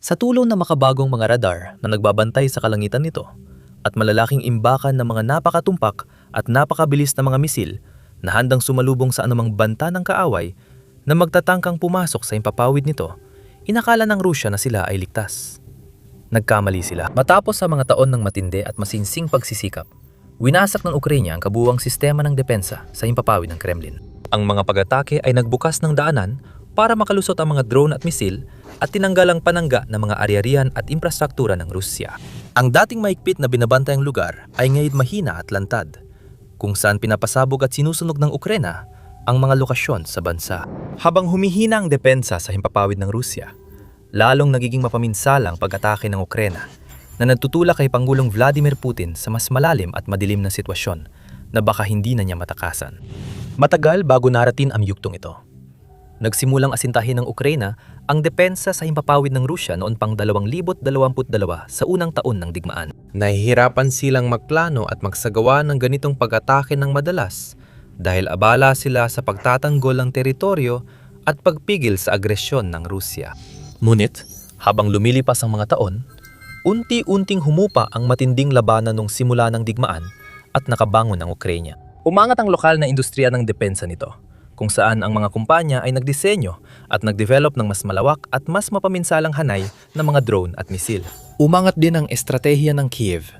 Sa tulong ng makabagong mga radar na nagbabantay sa kalangitan nito at malalaking imbakan ng mga napakatumpak at napakabilis na mga misil na handang sumalubong sa anumang banta ng kaaway na magtatangkang pumasok sa himpapawid nito, inakala ng Rusya na sila ay ligtas. Nagkamali sila. Matapos sa mga taon ng matindi at masinsing pagsisikap, winasak ng Ukraine ang kabuuang sistema ng depensa sa himpapawid ng Kremlin. Ang mga pag-atake ay nagbukas ng daanan para makalusot ang mga drone at misil at tinanggal ang panangga ng mga ari-arian at infrastruktura ng Rusya. Ang dating maigpit na binabantayang lugar ay ngayon mahina at lantad, kung saan pinapasabog at sinusunog ng Ukraine ang mga lokasyon sa bansa. Habang humihina ang depensa sa himpapawid ng Rusya, lalong nagiging mapaminsalang pag-atake ng Ukraine na nagtutulak kay Pangulong Vladimir Putin sa mas malalim at madilim na sitwasyon na baka hindi na niya matakasan. Matagal bago narating ang yuktong ito. Nagsimulang asintahin ng Ukraine ang depensa sa himpapawid ng Rusya noon pang 2022 sa unang taon ng digmaan. Nahihirapan silang magplano at magsagawa ng ganitong pag-atake ng madalas dahil abala sila sa pagtatanggol ng teritoryo at pagpigil sa agresyon ng Rusya. Ngunit, habang lumilipas ang mga taon, unti-unting humupa ang matinding labanan nung simula ng digmaan at nakabangon ang Ukraine. Umangat ang lokal na industriya ng depensa nito, kung saan ang mga kumpanya ay nagdisenyo at nagdevelop ng mas malawak at mas mapaminsalang hanay ng mga drone at misil. Umangat din ang estratehiya ng Kiev.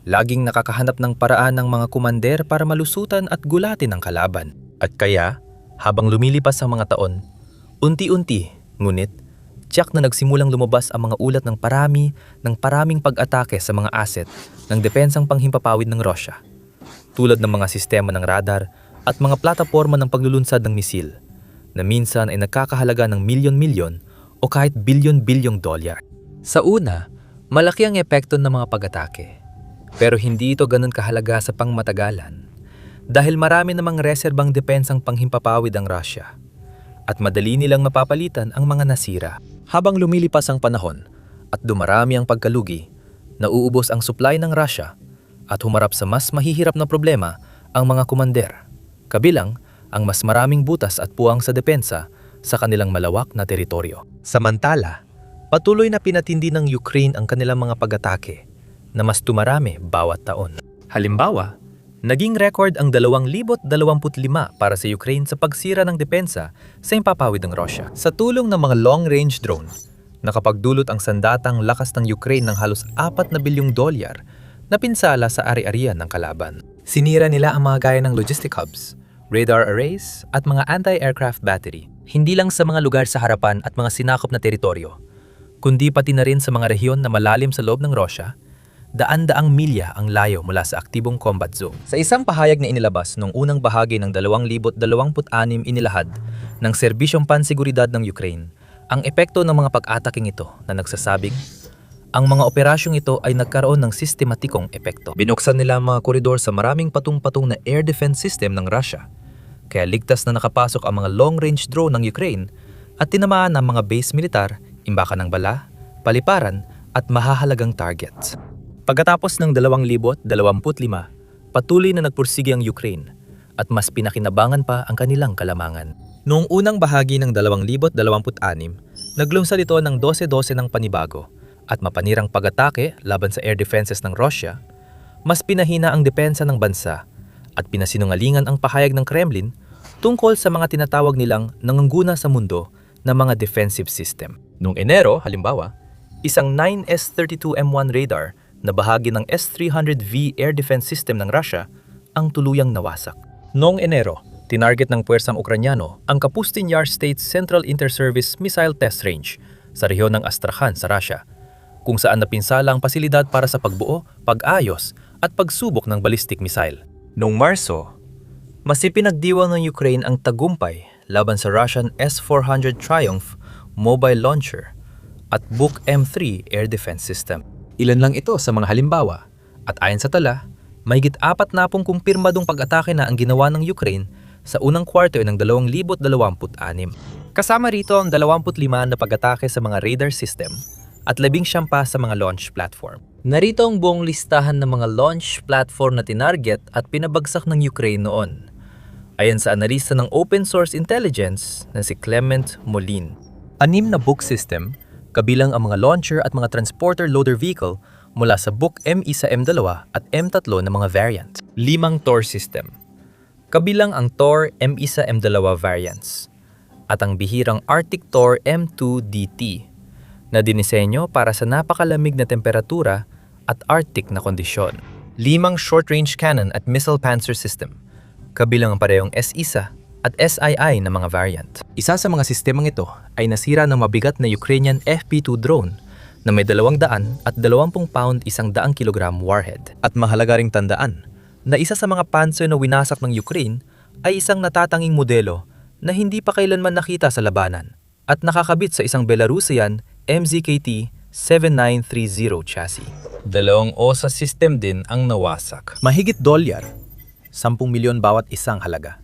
Laging nakakahanap ng paraan ng mga kumander para malusutan at gulatin ang kalaban. At kaya, habang lumilipas ang mga taon, unti-unti, ngunit, tiyak na nagsimulang lumabas ang mga ulat ng paraming pag-atake sa mga asset ng depensang panghimpapawid ng Rusya, tulad ng mga sistema ng radar at mga plataporma ng paglulunsad ng misil, na minsan ay nagkakahalaga ng milyon-milyon o kahit bilyon-bilyong dolyar. Sa una, malaki ang epekto ng mga pag-atake, pero hindi ito ganun kahalaga sa pangmatagalan dahil marami namang reserbang depensang panghimpapawid ang Rusya at madali nilang mapapalitan ang mga nasira. Habang lumilipas ang panahon at dumarami ang pagkalugi, nauubos ang supply ng Rusya at humarap sa mas mahihirap na problema ang mga kumander, kabilang ang mas maraming butas at puwang sa depensa sa kanilang malawak na teritoryo. Samantala, patuloy na pinatindi ng Ukraine ang kanilang mga pag-atake na mas tumarami bawat taon. Halimbawa, naging record ang 2025 para sa Ukraine sa pagsira ng depensa sa himpapawid ng Rusya. Sa tulong ng mga long-range drone, nakapagdulot ang sandatang lakas ng Ukraine ng halos 4 na bilyong dolyar na pinsala sa ari-arian ng kalaban. Sinira nila ang mga gaya ng logistic hubs, radar arrays at mga anti-aircraft battery. Hindi lang sa mga lugar sa harapan at mga sinakop na teritoryo, kundi pati na rin sa mga rehiyon na malalim sa loob ng Rusya, daan-daang milya ang layo mula sa aktibong combat zone. Sa isang pahayag na inilabas noong unang bahagi ng 2026 inilahad ng Serbisyong Pansiguridad ng Ukraine, ang epekto ng mga pag-ataking ito na nagsasabing, ang mga operasyong ito ay nagkaroon ng sistematikong epekto. Binuksan nila ang mga koridor sa maraming patong-patong na air defense system ng Russia, kaya ligtas na nakapasok ang mga long-range drone ng Ukraine at tinamaan ang mga base militar, imbakan ng bala, paliparan at mahahalagang targets. Pagkatapos ng 2025, patuloy na nagpursige ang Ukraine at mas pinakinabangan pa ang kanilang kalamangan. Noong unang bahagi ng 2026, naglunsad ito ng 12-12 ng panibago at mapanirang pag-atake laban sa air defenses ng Russia, mas pinahina ang depensa ng bansa at pinasinungalingan ang pahayag ng Kremlin tungkol sa mga tinatawag nilang nangunguna sa mundo na mga defensive system. Noong Enero, halimbawa, isang 9S-32M1 radar na bahagi ng S-300V air defense system ng Russia ang tuluyang nawasak. Noong Enero, tinarget ng puwersang Ukranyano ang Kapustin Yar State's Central Inter-Service Missile Test Range sa rehiyon ng Astrakhan sa Russia, kung saan napinsala ang pasilidad para sa pagbuo, pag-ayos at pagsubok ng ballistic missile. Noong Marso, mas ipinagdiwang ng Ukraine ang tagumpay laban sa Russian S-400 Triumph mobile launcher at Buk M3 air defense system. Ilan lang ito sa mga halimbawa at ayon sa tala, mahigit 40 kumpirmadong pag-atake na ang ginawa ng Ukraine sa unang quarter ng 2026. Kasama rito ang 25 na pag-atake sa mga radar system at 19 pa sa mga launch platform. Narito ang buong listahan ng mga launch platform na tinarget at pinabagsak ng Ukraine noon, ayon sa analista ng open source intelligence na si Clement Molin. 6 na Buk system, kabilang ang mga launcher at mga transporter loader vehicle mula sa Buk M1, M2 at M3 na mga variant. 5 Tor system, kabilang ang Tor M1, M2 variants, at ang bihirang Arctic Tor M2DT na dinisenyo para sa napakalamig na temperatura at Arctic na kondisyon. 5 short-range cannon at missile panzer system, kabilang ang parehong S-1 at SII na mga variant. Isa sa mga sistemang ito ay nasira ng mabigat na Ukrainian FP2 drone na may 200 at 20 pound 100 kilogram warhead. At mahalaga ring tandaan na isa sa mga panzer na winasak ng Ukraine ay isang natatanging modelo na hindi pa kailanman nakita sa labanan at nakakabit sa isang Belarusian MZKT 7930 chassis. 2 OSA system din ang nawasak. Mahigit $10, 10 milyon bawat isang halaga.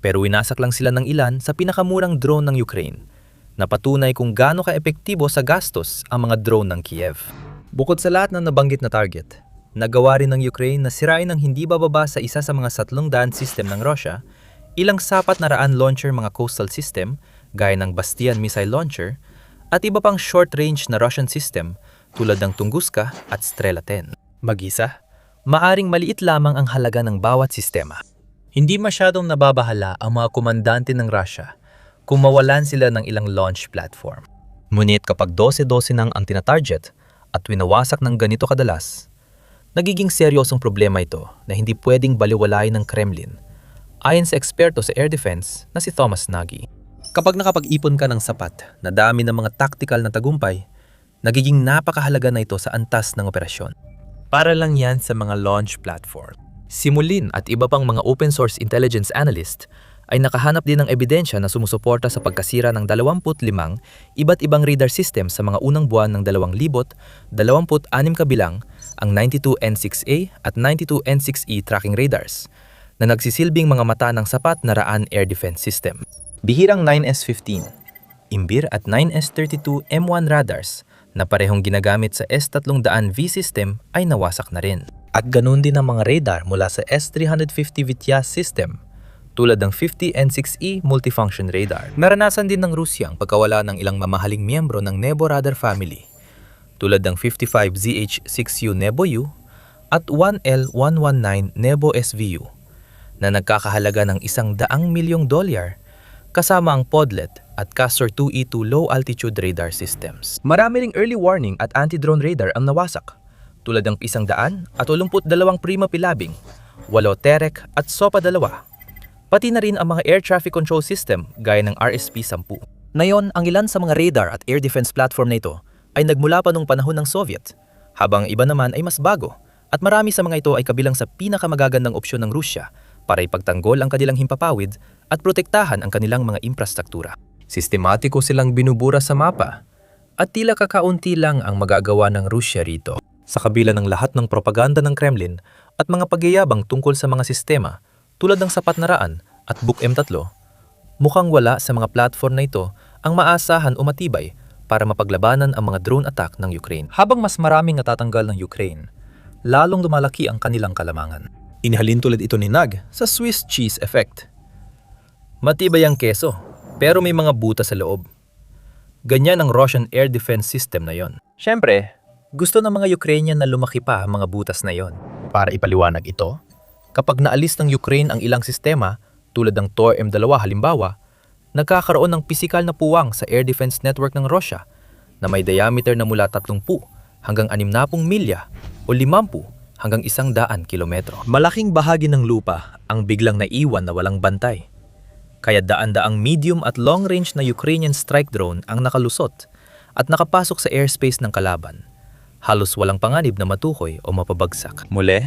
Pero winasak lang sila ng ilan sa pinakamurang drone ng Ukraine, na patunay kung gaano ka-epektibo sa gastos ang mga drone ng Kiev. Bukod sa lahat ng nabanggit na target, nagawa rin ng Ukraine na sirain ng hindi bababa sa isa sa mga 300 system ng Russia, ilang sapat na raan launcher mga coastal system gaya ng Bastian missile launcher, at iba pang short-range na Russian system tulad ng Tunguska at Strela 10. Mag-isa, maaring maliit lamang ang halaga ng bawat sistema. Hindi masyadong nababahala ang mga komandante ng Russia kung mawalan sila ng ilang launch platform. Ngunit kapag 12-12 nang ang tinatarget at winawasak ng ganito kadalas, nagiging seryosong problema ito na hindi pwedeng baliwalain ng Kremlin, ayon sa eksperto sa air defense na si Thomas Nagy. Kapag nakapag-ipon ka ng sapat na dami ng mga tactical na tagumpay, nagiging napakahalaga na ito sa antas ng operasyon. Para lang yan sa mga launch platform. Simulin at iba pang mga open source intelligence analyst ay nakahanap din ng ebidensya na sumusuporta sa pagkasira ng 25 iba't ibang radar system sa mga unang buwan ng 2026 kabilang ang 92N6A at 92N6E tracking radars na nagsisilbing mga mata ng sapat na raan air defense system. Bihirang 9S15, Imbir at 9S32 M1 radars na parehong ginagamit sa S300V system ay nawasak na rin. At ganoon din ang mga radar mula sa S350 Vityaz system tulad ng 50N6E multifunction radar. Naranasan din ng Rusya ang pagkawala ng ilang mamahaling miyembro ng Nebo radar family tulad ng 55ZH6U Nebo U at 1L119 Nebo SVU na nagkakahalaga ng $100 milyong kasama ang Podlet at Castor 2E2 low-altitude radar systems. Marami ring early warning at anti-drone radar ang nawasak, tulad ng 100 at 82 Prima Pilabing, 8 Terek at Sopa 2. Pati na rin ang mga air traffic control system gaya ng RSP-10. Ngayon, ang ilan sa mga radar at air defense platform na ito ay nagmula pa nung panahon ng Soviet, habang iba naman ay mas bago, at marami sa mga ito ay kabilang sa pinakamagagandang opsyon ng Rusya para ipagtanggol ang kanilang himpapawid at protektahan ang kanilang mga infrastruktura. Sistematiko silang binubura sa mapa at tila kakaunti lang ang magagawa ng Rusya rito. Sa kabila ng lahat ng propaganda ng Kremlin at mga pagyayabang tungkol sa mga sistema tulad ng sapat na raan at Buk M3, mukhang wala sa mga platform na ito ang maasahan o matibay para mapaglabanan ang mga drone attack ng Ukraine. Habang mas maraming natatanggal ng Ukraine, lalong lumalaki ang kanilang kalamangan. Inihalin tulad ito ni Nag sa Swiss cheese effect. Matibay ang keso, pero may mga butas sa loob. Ganyan ang Russian air defense system na yon. Siyempre, gusto ng mga Ukrainian na lumaki pa ang mga butas na yon. Para ipaliwanag ito, kapag naalis ng Ukraine ang ilang sistema, tulad ng Tor M2 halimbawa, nagkakaroon ng pisikal na puwang sa air defense network ng Russia na may diameter na mula 30 hanggang 60 milya o 50 hanggang 100 kilometro. Malaking bahagi ng lupa ang biglang naiwan na walang bantay. Kaya daan-daang medium at long-range na Ukrainian strike drone ang nakalusot at nakapasok sa airspace ng kalaban. Halos walang panganib na matukoy o mapabagsak. Muli,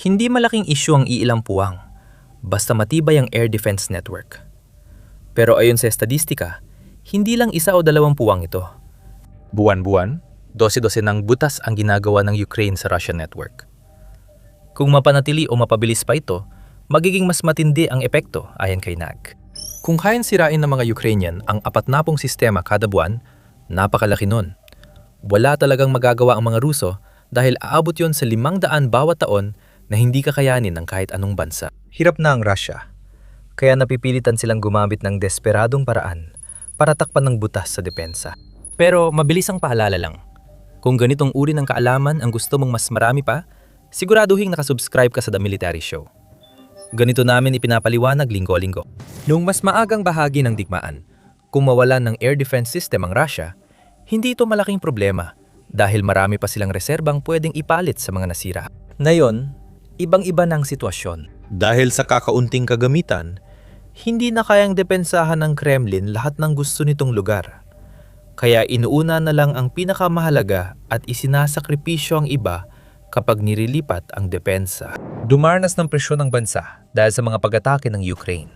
hindi malaking issue ang iilang puwang, basta matibay ang air defense network. Pero ayon sa estadistika, hindi lang 1 o 2 puwang ito. Buwan-buwan, 12-12 ng butas ang ginagawa ng Ukraine sa Russian network. Kung mapanatili o mapabilis pa ito, magiging mas matindi ang epekto ayon kay Nag. Kung kayang sirain ng mga Ukrainian ang 40 sistema kada buwan, napakalaki nun. Wala talagang magagawa ang mga Ruso dahil aabot yon sa 500 bawat taon na hindi kakayanin ng kahit anong bansa. Hirap na ang Russia, kaya napipilitan silang gumamit ng desperadong paraan para takpan ng butas sa depensa. Pero mabilis ang paalala lang. Kung ganitong uri ng kaalaman ang gusto mong mas marami pa, siguraduhin nakasubscribe ka sa The Military Show. Ganito namin ipinapaliwanag linggo-linggo. Noong mas maagang bahagi ng digmaan, kung mawalan ng air defense system ang Russia, hindi ito malaking problema dahil marami pa silang reserbang pwedeng ipalit sa mga nasira. Ngayon, ibang-iba na ang sitwasyon. Dahil sa kakaunting kagamitan, hindi na kayang depensahan ng Kremlin lahat ng gusto nitong lugar. Kaya inuuna na lang ang pinakamahalaga at isinasakripisyo ang iba kapag nirilipat ang depensa. Dumarnas ng presyon ng bansa dahil sa mga pag-atake ng Ukraine.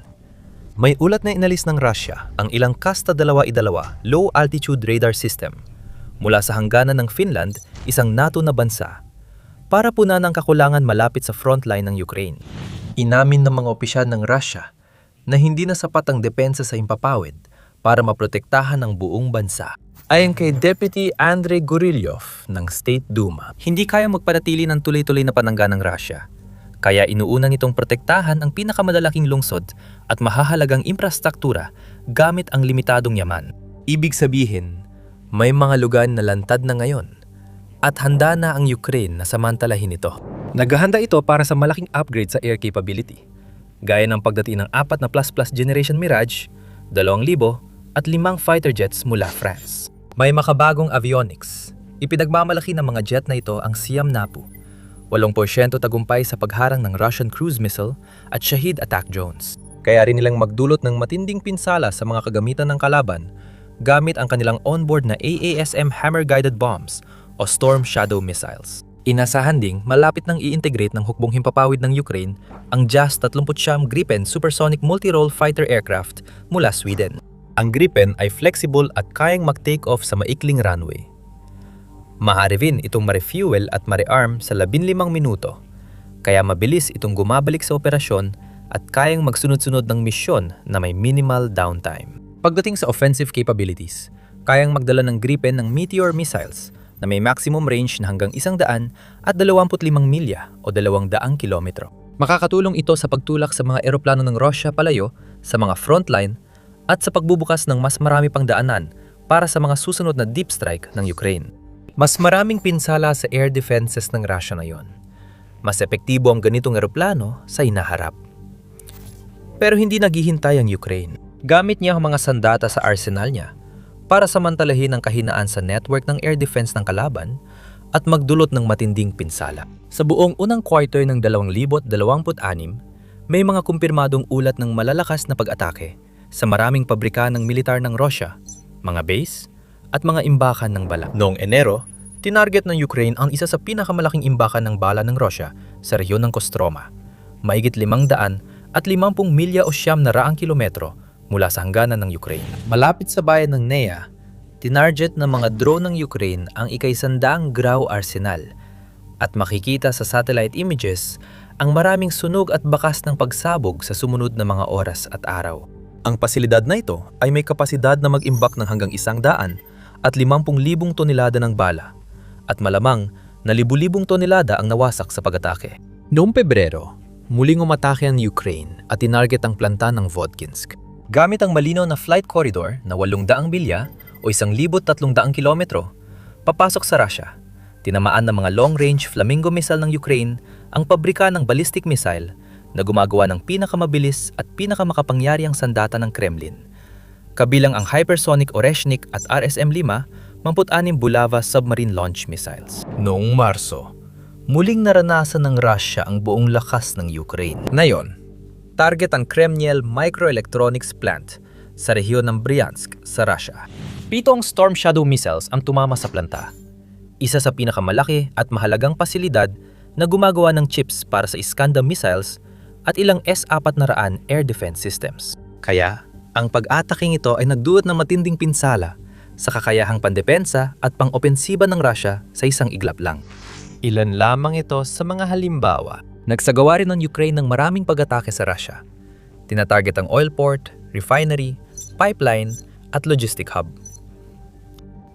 May ulat na inalis ng Russia ang ilang Kasta-22 low-altitude radar system mula sa hangganan ng Finland, isang NATO na bansa, para punan ang kakulangan malapit sa frontline ng Ukraine. Inamin ng mga opisyal ng Russia na hindi na sapat ang depensa sa Himpapawid para maprotektahan ang buong bansa. Ayon kay Deputy Andrei Gurylyov ng State Duma, hindi kaya magpanatili ng tuloy-tuloy na panangga ng Russia. Kaya inuuna nitong protektahan ang pinakamadalaking lungsod at mahahalagang infrastruktura gamit ang limitadong yaman. Ibig sabihin, may mga lugar na lantad na ngayon at handa na ang Ukraine na samantalahin ito. Naghahanda ito para sa malaking upgrade sa air capability, gaya ng pagdating ng 4 na plus generation Mirage, 2,000 at 5 fighter jets mula France. May makabagong avionics. Ipinagmamalaki ng mga jet na ito ang Siyam Napu, 8% tagumpay sa pagharang ng Russian cruise missile at Shahid attack drones. Kaya rin nilang magdulot ng matinding pinsala sa mga kagamitan ng kalaban gamit ang kanilang onboard na AASM Hammer-Guided Bombs o Storm Shadow missiles. Inasahan ding malapit nang i-integrate ng hukbong himpapawid ng Ukraine ang JAS-39 Gripen Supersonic Multi-Role Fighter Aircraft mula Sweden. Ang Gripen ay flexible at kayang mag-take off sa maikling runway. Maaari rin itong ma-refuel at ma-rearm sa 15 minuto, kaya mabilis itong gumabalik sa operasyon at kayang magsunod-sunod ng misyon na may minimal downtime. Pagdating sa offensive capabilities, kayang magdala ng Gripen ng Meteor missiles na may maximum range na hanggang 100 at 25 milya o 200 kilometro. Makakatulong ito sa pagtulak sa mga eroplano ng Russia palayo sa mga frontline at sa pagbubukas ng mas marami pang daanan para sa mga susunod na deep strike ng Ukraine. Mas maraming pinsala sa air defenses ng Russia ngayon. Mas epektibo ang ganitong eroplano sa hinaharap. Pero hindi naghihintay ang Ukraine. Gamit niya ang mga sandata sa arsenal niya para samantalahin ang kahinaan sa network ng air defense ng kalaban at magdulot ng matinding pinsala. Sa buong unang quarter ng 2026, may mga kumpirmadong ulat ng malalakas na pag-atake sa maraming pabrika ng militar ng Russia, mga base, at mga imbakan ng bala. Noong Enero, tinarget ng Ukraine ang isa sa pinakamalaking imbakan ng bala ng Russia sa rehiyon ng Kostroma, mahigit 500 at 50 milya o 900 kilometro mula sa hangganan ng Ukraine. Malapit sa bayan ng Nea, tinarget ng mga drone ng Ukraine ang ikaisandaang Grau Arsenal at makikita sa satellite images ang maraming sunog at bakas ng pagsabog sa sumunod na mga oras at araw. Ang pasilidad na ito ay may kapasidad na mag-imbak ng hanggang 100 at 50,000 tonelada ng bala at malamang na libu-libong tonelada ang nawasak sa pag-atake. Noong Pebrero, muling umatake ang Ukraine at tinarget ang planta ng Vodkinsk. Gamit ang malinaw na flight corridor na 800 milya o 1,300 kilometro, papasok sa Russia, tinamaan ng mga long-range Flamingo missile ng Ukraine ang pabrika ng ballistic missile na gumagawa ng pinakamabilis at pinakamakapangyarihang sandata ng Kremlin, kabilang ang hypersonic Oreshnik at RSM-5, 46 Bulava submarine launch missiles. Noong Marso, muling naranasan ng Russia ang buong lakas ng Ukraine. Ngayon, target ang Kremniel Microelectronics Plant sa rehiyon ng Bryansk sa Russia. 7 Storm Shadow missiles ang tumama sa planta, isa sa pinakamalaki at mahalagang pasilidad na gumagawa ng chips para sa Iskander missiles at ilang S-400 air defense systems. Kaya, ang pag-ataking ito ay nagdulot ng matinding pinsala sa kakayahang pandepensa at pang-opensiba ng Russia sa isang iglap lang. Ilan lamang ito sa mga halimbawa. Nagsagawa rin ng Ukraine ng maraming pag-atake sa Russia. Tinatarget ang oil port, refinery, pipeline at logistic hub.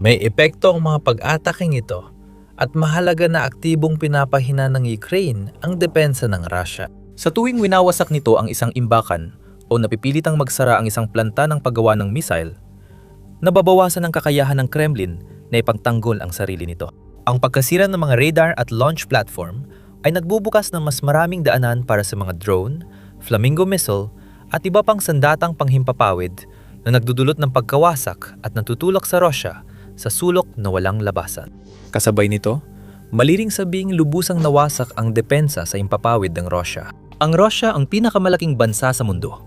May epekto ang mga pag-ataking ito at mahalaga na aktibong pinapahina ng Ukraine ang depensa ng Russia. Sa tuwing winawasak nito ang isang imbakan o napipilitang magsara ang isang planta ng paggawa ng missile, nababawasan ang kakayahan ng Kremlin na ipagtanggol ang sarili nito. Ang pagkasira ng mga radar at launch platform ay nagbubukas ng mas maraming daanan para sa mga drone, Flamingo missile at iba pang sandatang panghimpapawid na nagdudulot ng pagkawasak at natutulak sa Russia sa sulok na walang labasan. Kasabay nito, maliring sabing lubusang nawasak ang depensa sa himpapawid ng Russia. Ang Russia ang pinakamalaking bansa sa mundo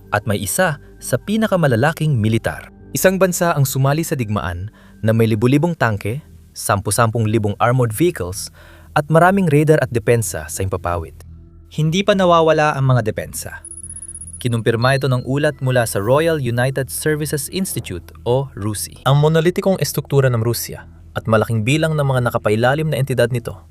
at may isa sa pinakamalalaking militar. Isang bansa ang sumali sa digmaan na may libu-libong tangke, 10,000 armored vehicles at maraming radar at depensa sa himpapawid. Hindi pa nawawala ang mga depensa. Kinumpirma ito ng ulat mula sa Royal United Services Institute o RUSI. Ang monolitikong estruktura ng Rusya at malaking bilang ng mga nakapailalim na entidad nito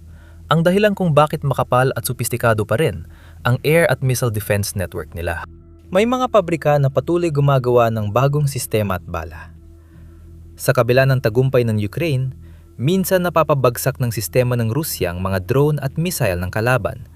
ang dahilan kung bakit makapal at sopistikado pa rin ang air at missile defense network nila. May mga pabrika na patuloy gumagawa ng bagong sistema at bala. Sa kabila ng tagumpay ng Ukraine, minsan napapabagsak ng sistema ng Rusya ang mga drone at missile ng kalaban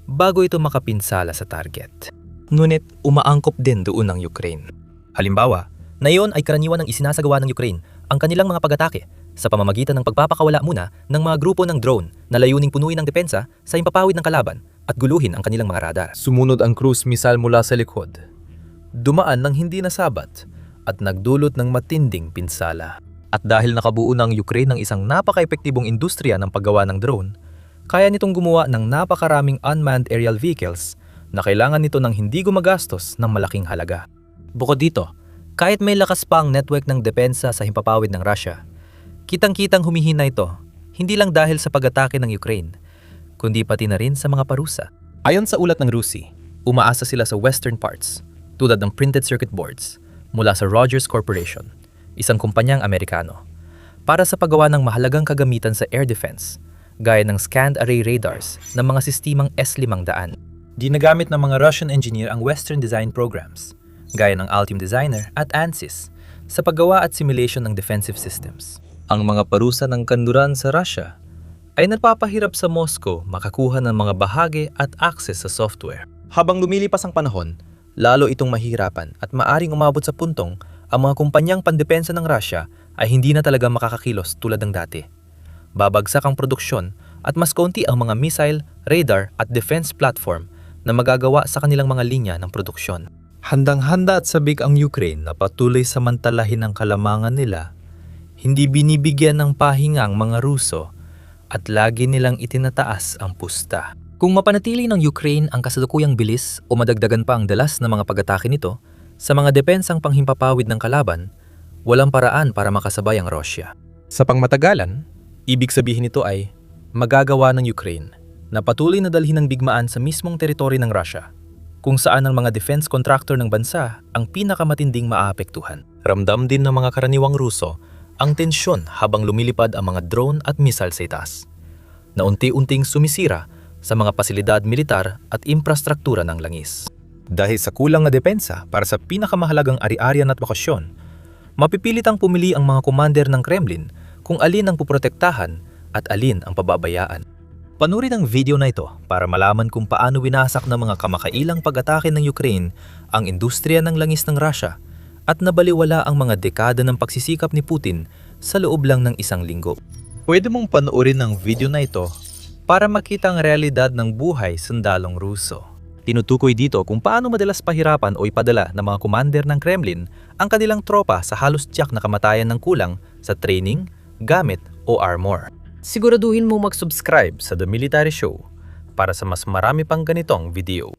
bago ito makapinsala sa target. Ngunit umaangkop din doon ang Ukraine. Halimbawa, na iyon ay karaniwan ng isinasagawa ng Ukraine ang kanilang mga pag-atake sa pamamagitan ng pagpapakawala muna ng mga grupo ng drone na layuning punuin ang depensa sa himpapawid ng kalaban at guluhin ang kanilang mga radar. Sumunod ang cruise missile mula sa likod. Dumaan ng hindi nasabat at nagdulot ng matinding pinsala. At dahil nakabuo ng Ukraine ng isang napaka-epektibong industriya ng paggawa ng drone, kaya nitong gumawa ng napakaraming unmanned aerial vehicles na kailangan nito ng hindi gumagastos ng malaking halaga. Bukod dito, kahit may lakas pa ang network ng depensa sa himpapawid ng Russia, kitang-kitang humihina ito, hindi lang dahil sa pag-atake ng Ukraine, kundi pati na rin sa mga parusa. Ayon sa ulat ng RUSI, umaasa sila sa western parts, tulad ng printed circuit boards, mula sa Rogers Corporation, isang kumpanyang Amerikano, para sa paggawa ng mahalagang kagamitan sa air defense, gaya ng scanned array radars ng mga sistemang S-500. Ginagamit ng mga Russian engineer ang Western design programs, gaya ng Altium Designer at ANSYS, sa paggawa at simulation ng defensive systems. Ang mga parusa ng kanluran sa Russia ay nagpapahirap sa Moscow makakuha ng mga bahagi at access sa software. Habang lumilipas ang panahon, lalo itong mahirapan at maaring umabot sa puntong ang mga kumpanyang pandepensa ng Russia ay hindi na talaga makakakilos tulad ng dati. Babagsak ang produksyon at mas kaunti ang mga missile, radar at defense platform na magagawa sa kanilang mga linya ng produksyon. Handang-handa at sabik ang Ukraine na patuloy samantalahin ang kalamangan nila. Hindi binibigyan ng pahinga ang mga Ruso at lagi nilang itinataas ang pusta. Kung mapanatili ng Ukraine ang kasalukuyang bilis o madagdagan pa ang dalas ng mga pag-atake nito sa mga depensang panghimpapawid ng kalaban, walang paraan para makasabay ang Russia. Sa pangmatagalan, ibig sabihin nito ay magagawa ng Ukraine na patuloy na dalhin ng digmaan sa mismong teritoryo ng Russia, kung saan ang mga defense contractor ng bansa ang pinakamatinding maapektuhan. Ramdam din ng mga karaniwang Ruso ang tensyon habang lumilipad ang mga drone at missile sa itaas, na unti-unting sumisira sa mga pasilidad militar at infrastruktura ng langis. Dahil sa kulang na depensa para sa pinakamahalagang ari-arian at bakasyon, mapipilitang pumili ang mga commander ng Kremlin kung alin ang puprotektahan at alin ang pababayaan. Panurin ang video na ito para malaman kung paano winasak ng mga kamakailang pag-atake ng Ukraine ang industriya ng langis ng Russia at nabaliwala ang mga dekada ng pagsisikap ni Putin sa loob lang ng isang linggo. Pwede mong panuorin ang video na ito para makita ang realidad ng buhay sundalong Ruso. Tinutukoy dito kung paano madalas pahirapan o ipadala ng mga commander ng Kremlin ang kanilang tropa sa halos tiyak na kamatayan ng kulang sa training, gamit o armor. Siguraduhin mo mag-subscribe sa The Military Show para sa mas marami pang ganitong video.